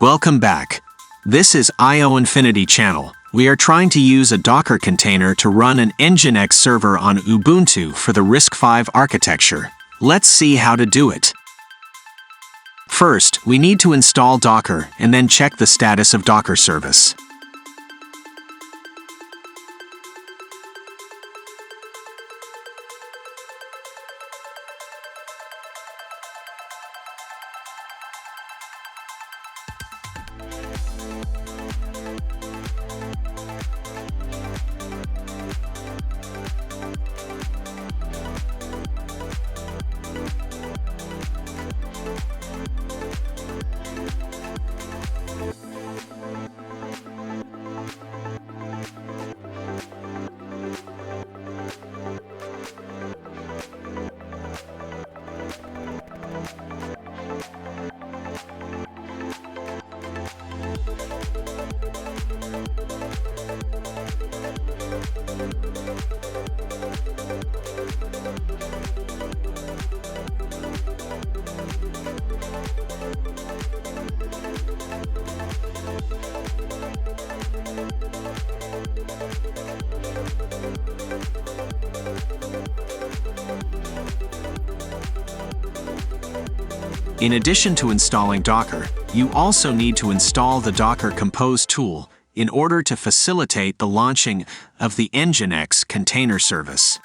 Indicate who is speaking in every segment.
Speaker 1: Welcome back. This is IOInfinity channel. We are trying to use a Docker container to run an Nginx server on Ubuntu for the RISC-V architecture. Let's see how to do it. First, we need to install Docker and then check the status of Docker service. In addition to installing Docker, you also need to install the Docker-Compose tool in order to facilitate the launching of the Nginx container service.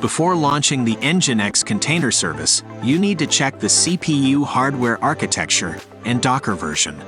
Speaker 1: Before launching the Nginx container service, you need to check the CPU hardware architecture and Docker version.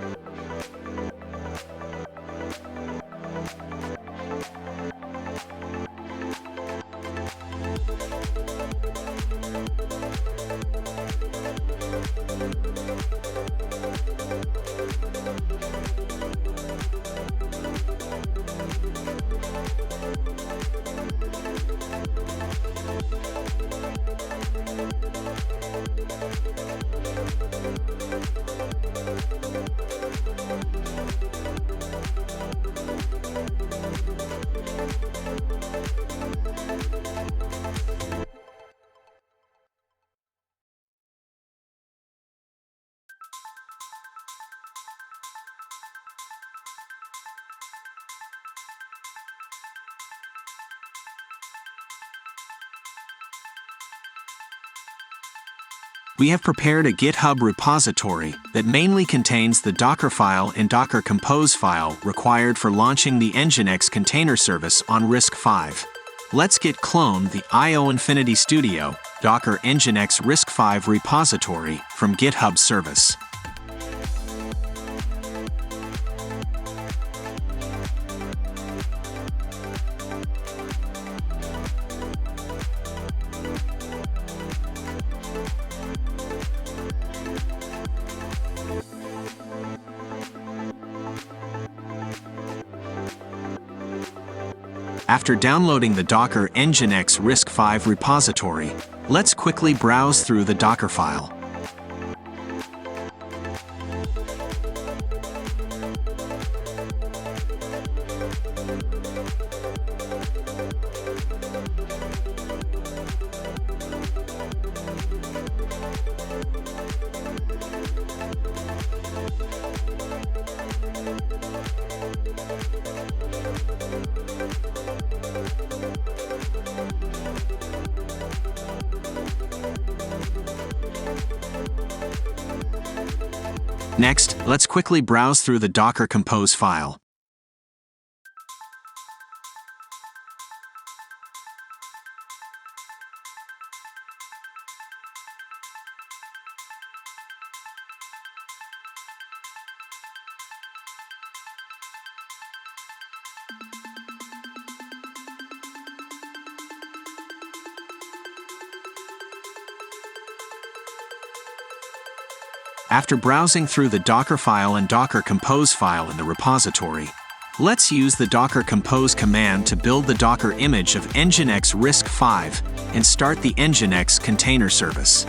Speaker 1: We have prepared a GitHub repository that mainly contains the Dockerfile and Docker-Compose file required for launching the Nginx container service on RISC-V. Let's git clone the IOInfinityStudio Docker-Nginx-RISC-V repository from GitHub service. After downloading the Docker-Nginx-RISC-V repository, let's quickly browse through the Dockerfile. Next, let's quickly browse through the Docker-Compose file. After browsing through the Dockerfile and Docker-Compose file in the repository, let's use the docker-compose command to build the Docker image of Nginx-RISC-5 and start the Nginx container service.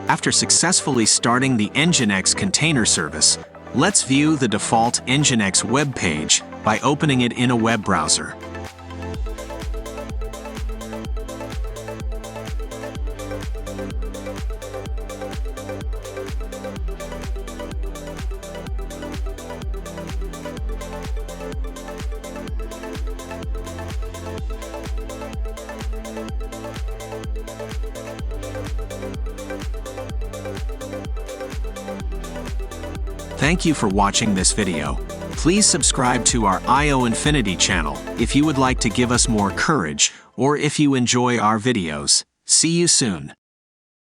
Speaker 1: After successfully starting the Nginx container service, let's view the default Nginx web page by opening it in a web browser. Thank you for watching this video. Please subscribe to our IOInfinity channel if you would like to give us more courage or if you enjoy our videos. See you soon.